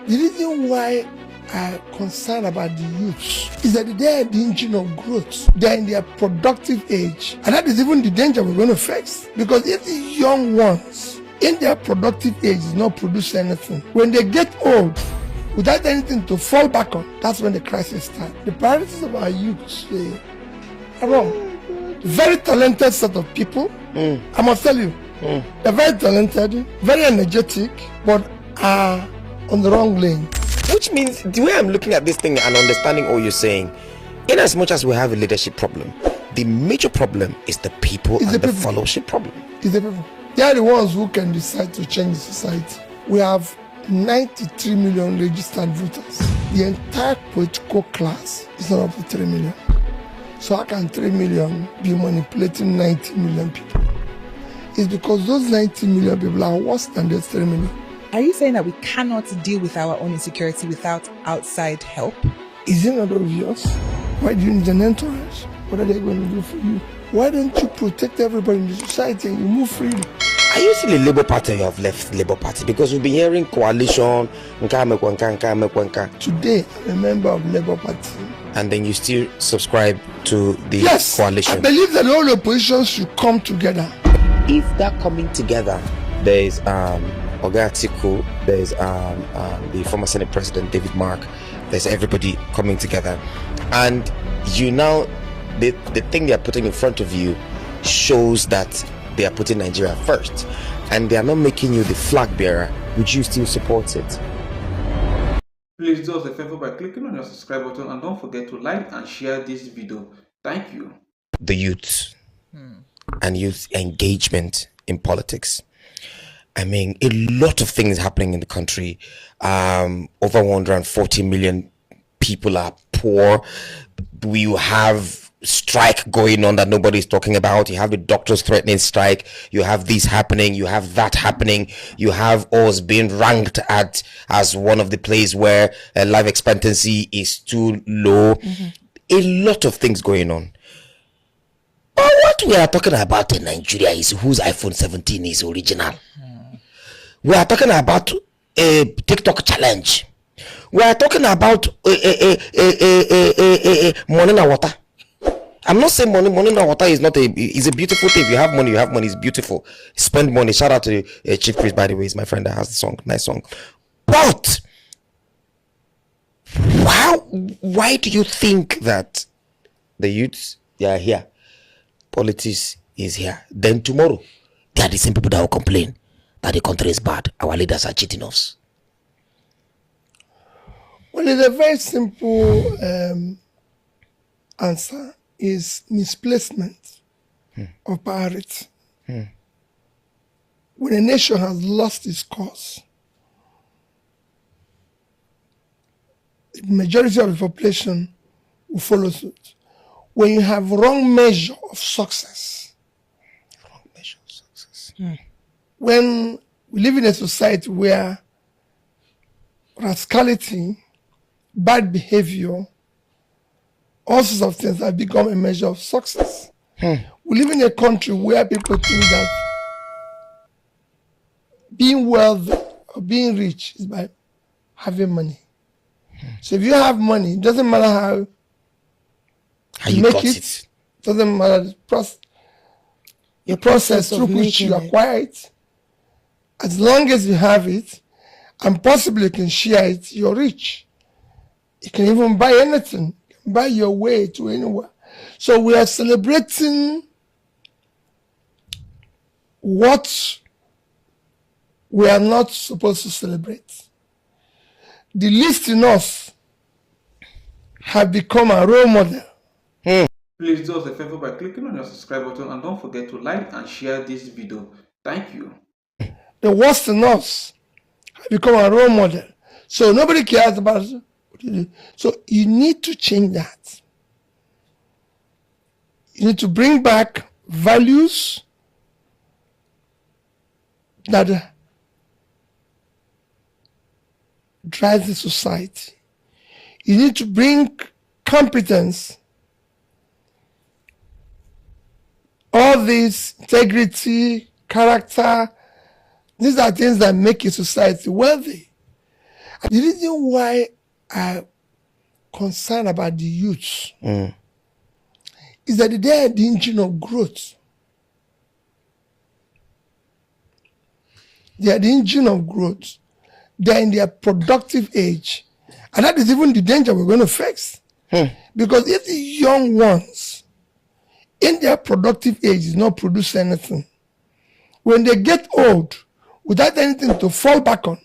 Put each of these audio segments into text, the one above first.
The reason why I'm concerned about the youths is that they are the engine of growth. They are in their productive age. And that is even the danger we're going to face. Because if the young ones in their productive age is not produce anything, when they get old, without anything to fall back on, that's when the crisis starts. The priorities of our youths are wrong. Very talented set of people. I must tell you, they're very talented, very energetic, but are on the wrong lane. Which means the way I'm looking at this thing and understanding all you're saying, in as much as we have a leadership problem, the major problem is the people and the followership problem. It's the people. They are the ones who can decide to change the society. We have 93 million registered voters. The entire political class is not up to 3 million. So how can 3 million be manipulating 90 million people? It's because those 90 million people are worse than those 3 million. Are you saying that we cannot deal with our own insecurity without outside help? Is it not obvious? Why do you need an entourage? What are they going to do for you? Why don't you protect everybody in the society and you move freely? Are you still a Labour Party or you have left Labour Party? Because we've been hearing coalition, Today, I'm a member of Labour Party. And then you still subscribe to the coalition? I believe that all oppositions should come together. If that coming together, there is Ogatiku, there's the former Senate President David Mark, there's everybody coming together, and you now the thing they are putting in front of you shows that they are putting Nigeria first, and they are not making you the flag bearer. Would you still support it? Please do us a favor by clicking on your subscribe button and don't forget to like and share this video. Thank you. The youths and youth engagement in politics. I mean, a lot of things happening in the country. Over 140 million people are poor. We have strike going on that nobody's talking about. You have the doctors threatening strike. You have this happening. You have that happening. You have us being ranked as one of the places where life expectancy is too low. A lot of things going on. But what we are talking about in Nigeria is whose iPhone 17 is original. We are talking about a TikTok challenge. We are talking about money na water. I'm not saying money na water is not is a beautiful thing. If you have money, it's beautiful. Spend money. Shout out to Chief Priest, by the way, is my friend that has the song. Nice song. But why do you think that the youths, they are here, politics is here, then tomorrow they are the same people that will complain that the country is bad, our leaders are cheating us? Well, it's a very simple answer. Is misplacement of priority. When a nation has lost its course, the majority of the population will follow suit. When you have wrong measure of success, when we live in a society where rascality, bad behavior, all sorts of things have become a measure of success. We live in a country where people think that being wealthy or being rich is by having money. So if you have money, it doesn't matter how you make it. Doesn't matter the process through which you acquire it. As long as you have it, and possibly you can share it, you're rich. You can even buy anything, buy your way to anywhere. So we are celebrating what we are not supposed to celebrate. The least in us have become a role model. Please do us a favor by clicking on your subscribe button and don't forget to like and share this video. Thank you. The worst in us have become a role model. So nobody cares about it. So you need to change that. You need to bring back values that drive the society. You need to bring competence, all this integrity, character. These are things that make a society wealthy. The reason why I'm concerned about the youths is that they are the engine of growth. They are the engine of growth. They are in their productive age. And that is even the danger we're going to face. Because if the young ones in their productive age is not produce anything, when they get old, without anything to fall back on,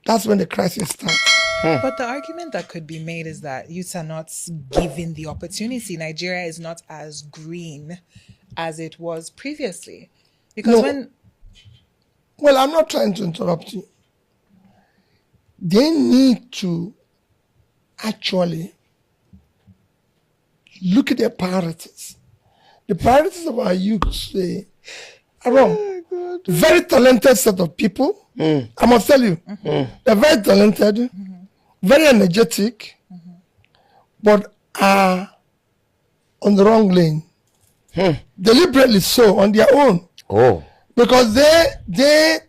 that's when the crisis starts. But the argument that could be made is that youths are not given the opportunity. Nigeria is not as green as it was previously. Because Well, I'm not trying to interrupt you. They need to actually look at their priorities. The priorities of our youth are wrong. Very talented set of people. I must tell you, they're very talented, very energetic, but are on the wrong lane. Deliberately so, on their own. Oh. Because they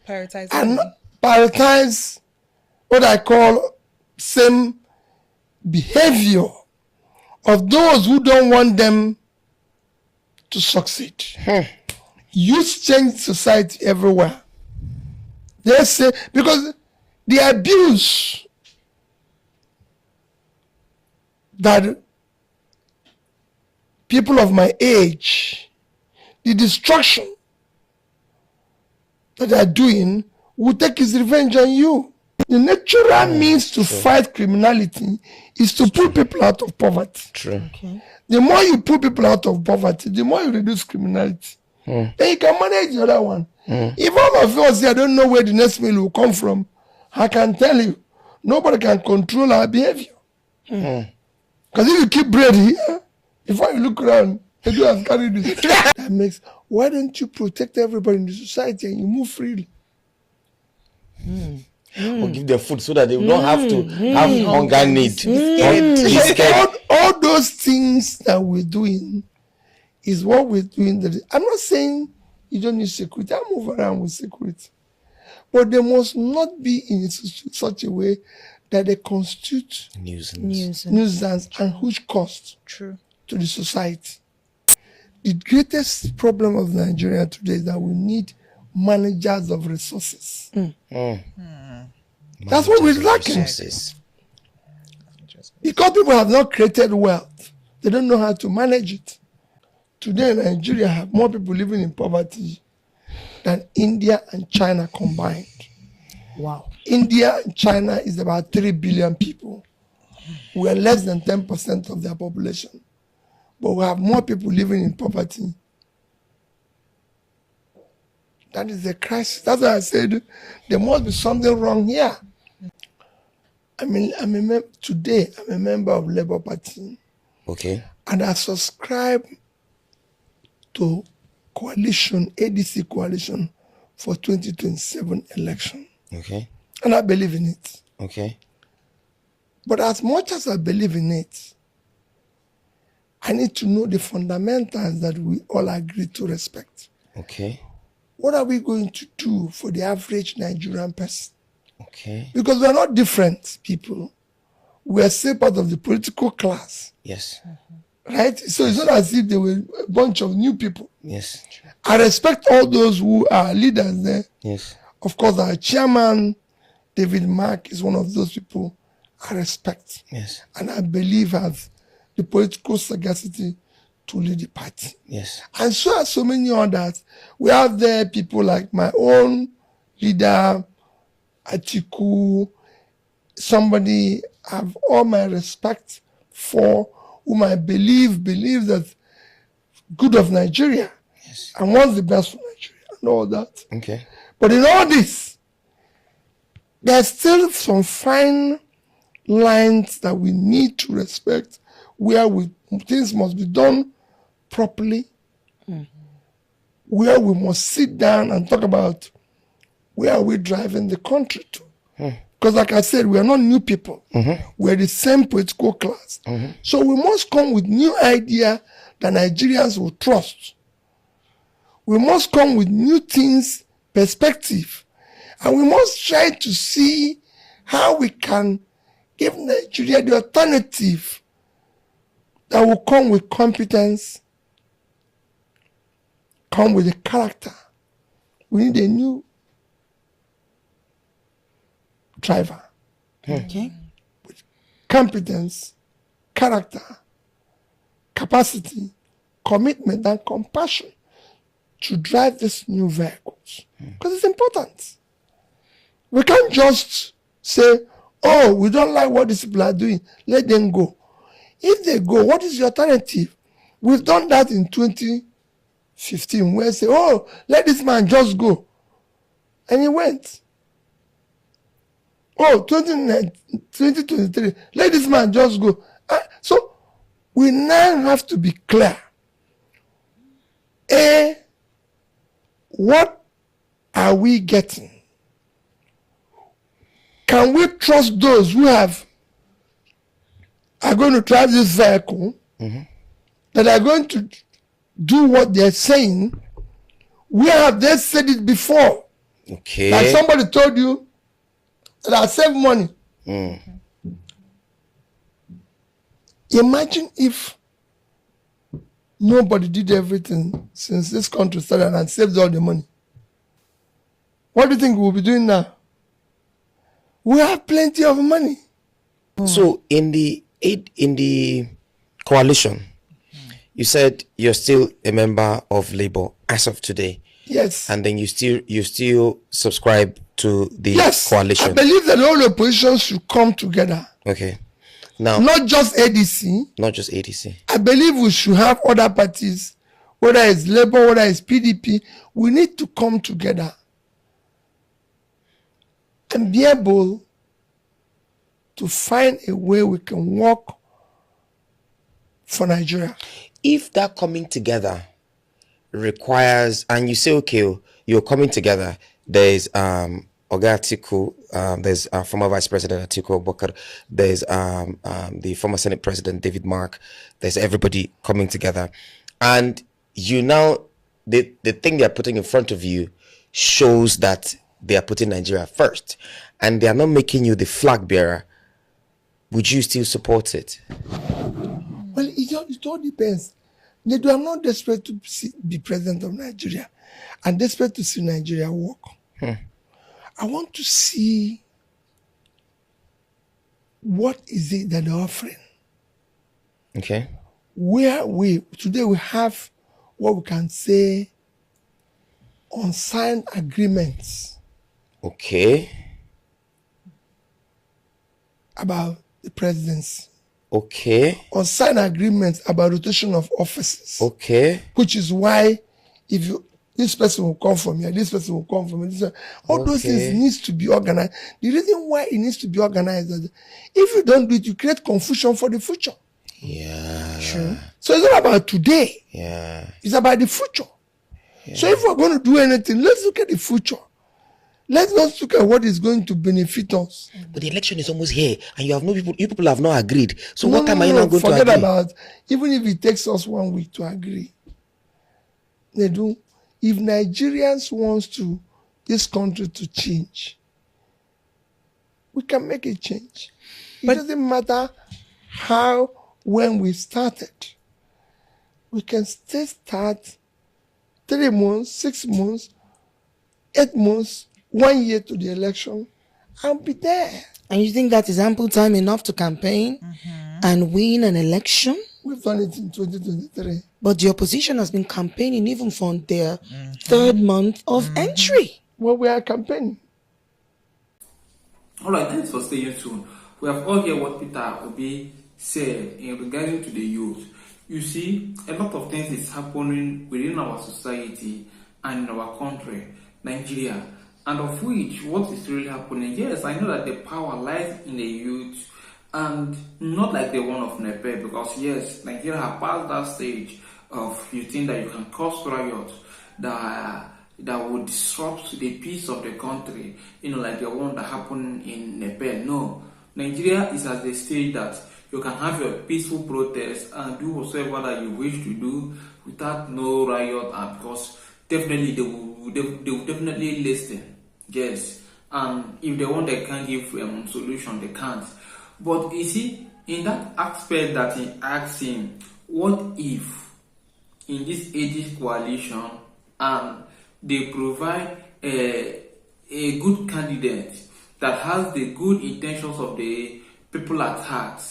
prioritize what I call same behavior of those who don't want them to succeed. Youth change society everywhere. They say, because the abuse that people of my age, the destruction that they are doing will take its revenge on you. The natural means to fight criminality is to pull people out of poverty. True. Okay. The more you pull people out of poverty, the more you reduce criminality. Then you can manage the other one. If all of us here don't know where the next meal will come from, I can tell you, nobody can control our behavior. Because if you keep bread here, before you look around, you have carried this. That makes, why don't you protect everybody in the society and you move freely? Or give them food so that they don't have to have hunger need. All those things that we're doing is what we're doing. I'm not saying you don't need security. I move around with security. But they must not be in such a way that they constitute nuisance and huge cost to the society. The greatest problem of Nigeria today is that we need managers of resources. That's what we're lacking. Because people have not created wealth, they don't know how to manage it. Today, Nigeria have more people living in poverty than India and China combined. Wow. India and China is about 3 billion people. We are less than 10% of their population. But we have more people living in poverty. That is a crisis. That's why I said there must be something wrong here. Today I'm a member of Labour Party. Okay. And I subscribe to coalition, ADC coalition for 2027 election. Okay. And I believe in it. Okay. But as much as I believe in it, I need to know the fundamentals that we all agree to respect. Okay. What are we going to do for the average Nigerian person? Okay. Because we are not different people. We are still part of the political class. Yes. Right? So it's not as if there were a bunch of new people. Yes. I respect all those who are leaders there. Yes. Of course, our chairman, David Mark, is one of those people I respect. Yes. And I believe has the political sagacity to lead the party. Yes. And so are so many others. We have there people like my own leader, Atiku, somebody I have all my respect for, whom I believe that good of Nigeria. Yes. And wants the best for Nigeria and all that. Okay. But in all this, there's still some fine lines that we need to respect, where things must be done properly, where we must sit down and talk about where are we driving the country to. Because like I said, we are not new people. We're the same political class. So we must come with new idea that Nigerians will trust. We must come with new things, perspective. And we must try to see how we can give Nigeria the alternative that will come with competence, come with a character. We need a new driver. Okay. With competence, character, capacity, commitment, and compassion to drive these new vehicles. Because it's important. We can't just say, oh, we don't like what these people are doing, let them go. If they go, what is the alternative? We've done that in 2015, where we say, oh, let this man just go. And he went. Oh, 2023, let this man just go. So we now have to be clear. What are we getting? Can we trust those who are going to drive this vehicle, that are going to do what they're saying? Where have they said it before? Okay. Like somebody told you that I save money. Imagine if nobody did everything since this country started and saved all the money. What do you think we'll be doing now? We have plenty of money. So in the coalition, you said you're still a member of Labour as of today. Yes. And then you still subscribe to the Yes. coalition. I believe that all the oppositions should come together. Okay. Now, Not just ADC. not just ADC. I believe we should have other parties, whether it's Labour, whether it's PDP. We need to come together and be able to find a way we can work for Nigeria. If that coming together requires, and you say, okay, you're coming together, there's Oga Atiku, there's former Vice President Atiku Abubakar, there's the former Senate President David Mark, there's everybody coming together, and you now, the thing they're putting in front of you shows that they are putting Nigeria first, and they are not making you the flag bearer. Would you still support it? Well, it all depends. I'm not desperate to be president of Nigeria. I'm desperate to see Nigeria work. I want to see what is it that they're offering. Okay. Today we have what we can say unsigned agreements. Okay. About the presidency. Okay. Unsigned agreements about rotation of offices. Okay. Which is why this person will come from here, this person will come from here. All those things needs to be organized. The reason why it needs to be organized is that if you don't do it, you create confusion for the future. Yeah. Sure. So it's not about today. Yeah. It's about the future. Yeah. So if we're going to do anything, let's look at the future. Let's not look at what is going to benefit us. But the election is almost here, and you people have not agreed. So what time are you not going to agree? Forget about, even if it takes us 1 week to agree. They do. If Nigerians want this country to change, we can make a change. It doesn't matter when we started. We can still start 3 months, 6 months, 8 months, 1 year to the election, and be there. And you think that is ample time enough to campaign and win an election? We've done it in 2023. But the opposition has been campaigning even for their 3rd month of entry. Well, we are campaigning. All right, thanks for staying tuned. We have all heard what Peter Obi said in regarding to the youth. You see, a lot of things is happening within our society and in our country, Nigeria. And of which, what is really happening? Yes, I know that the power lies in the youth, and not like the one of Nepal, because yes, Nigeria has passed that stage of you think that you can cause riots that would disrupt the peace of the country, like the one that happened in Nepal. No, Nigeria is at the stage that you can have your peaceful protest and do whatever that you wish to do without no riot, and because definitely they will definitely listen. Yes, and if they want, they can't give solution, they can't. But you see, in that aspect that he asked him, what if in this ageist coalition and they provide a good candidate that has the good intentions of the people at heart,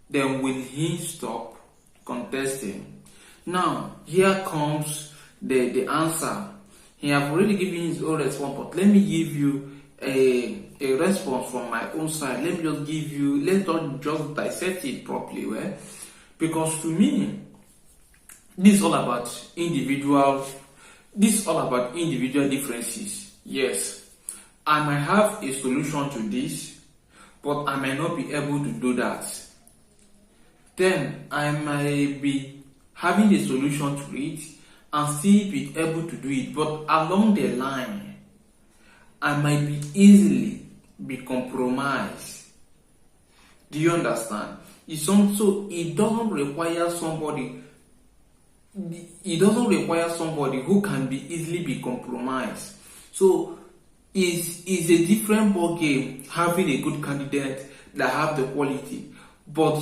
then will he stop contesting? Now, here comes the answer. He have already given his own response, but let me give you a response from my own side. Let me just give you, let's not just dissect it properly, well? Because to me, this is all about individual differences. Yes, I might have a solution to this, but I might not be able to do that. Then I might be having a solution to it and still be able to do it, but along the line, I might be easily be compromised. Do you understand? So it doesn't require somebody. It doesn't require somebody who can be easily be compromised. So it's a different ball game having a good candidate that have the quality, but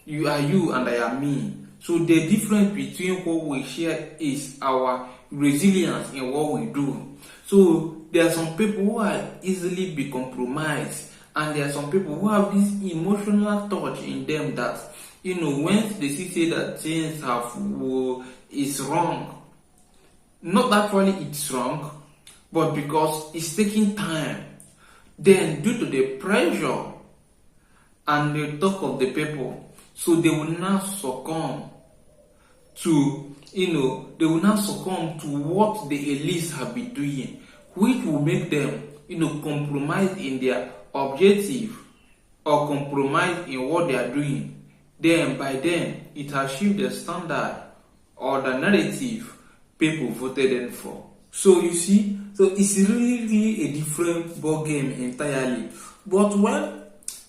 you are you and I am me. So the difference between what we share is our resilience in what we do. So there are some people who are easily be compromised, and there are some people who have this emotional touch in them that, when they see that things is wrong, not actually it's wrong, but because it's taking time, then due to the pressure and the talk of the people, so they will now succumb to what the elites have been doing, which will make them, compromise in their objective or compromise in what they are doing. Then by then, it has shifted the standard or the narrative people voted them for. So you see, so it's really a different ball game entirely. But when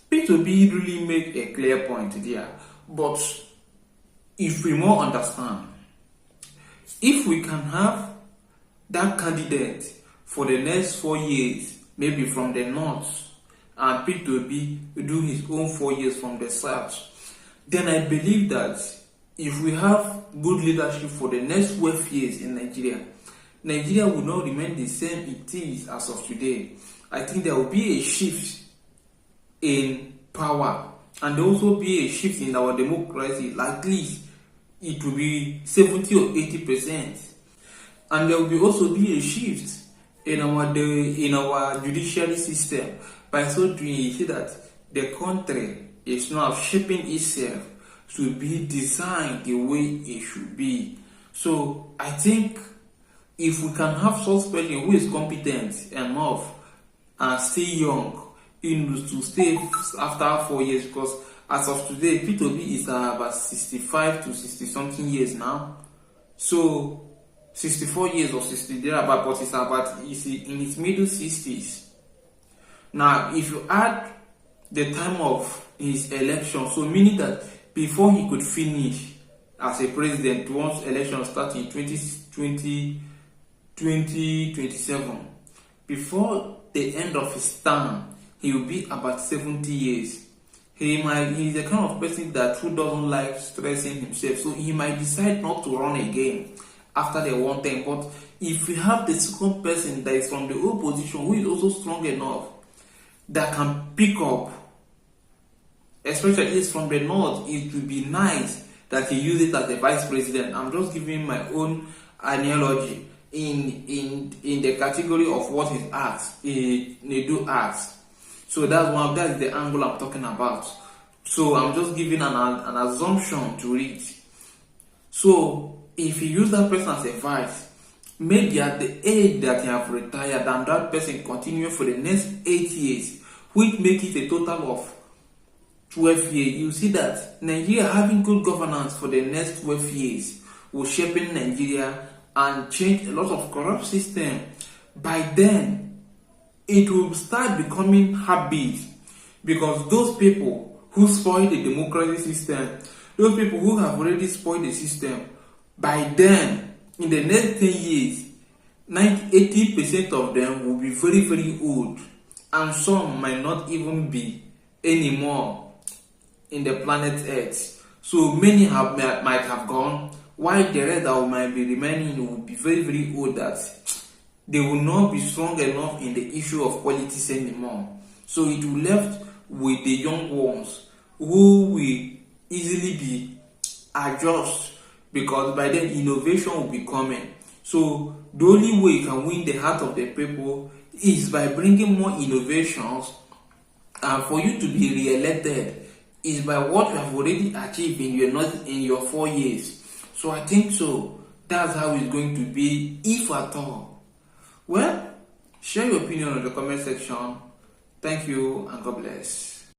P2B really make a clear point there, but if we more understand, if we can have that candidate for the next 4 years, maybe from the north, and P2B do his own 4 years from the south, then I believe that if we have good leadership for the next 12 years in Nigeria will not remain the same it is as of today. I think there will be a shift in power, and there will also be a shift in our democracy. At least it will be 70 or 80%, and there will also be a shift in our judiciary system. By so doing, you see that the country is now shaping itself to be designed the way it should be. So I think if we can have such person who is competent enough and still young, to stay after 4 years, because as of today, P2B is about 65 to 60 something years now. So 64 years or 60 thereabout, but it's in its middle 60s. Now, if you add the time of his election, so meaning that before he could finish as a president, once election starts in 2027, before the end of his term, he will be about 70 years. He's the kind of person who doesn't like stressing himself, so he might decide not to run again after the one time. But if we have the second person that is from the opposition who is also strong enough that can pick up, especially if it's from the north, it would be nice that he use it as the vice president. I'm just giving my own analogy in the category of what he acts, he do acts. So that's the angle I'm talking about. So I'm just giving an assumption to it. So if you use that person as a vice, maybe at the age that he have retired, and that person continue for the next 8 years, which make it a total of 12 years, you see that Nigeria having good governance for the next 12 years will shape in Nigeria and change a lot of corrupt system. By then, it will start becoming habit, because those people who spoil the democracy system, those people who have already spoiled the system, by then, in the next 10 years, 80% of them will be very, very old. and some might not even be anymore in the planet Earth. So many might have gone, while the rest that might be remaining will be very, very old, that they will not be strong enough in the issue of politics anymore. So it will left with the young ones who will easily be adjust, because by then innovation will be coming. So the only way you can win the heart of the people is by bringing more innovations, and for you to be re-elected is by what you have already achieved in your 4 years. So I think so that's how it's going to be, if at all. Well, share your opinion in the comment section. Thank you and God bless.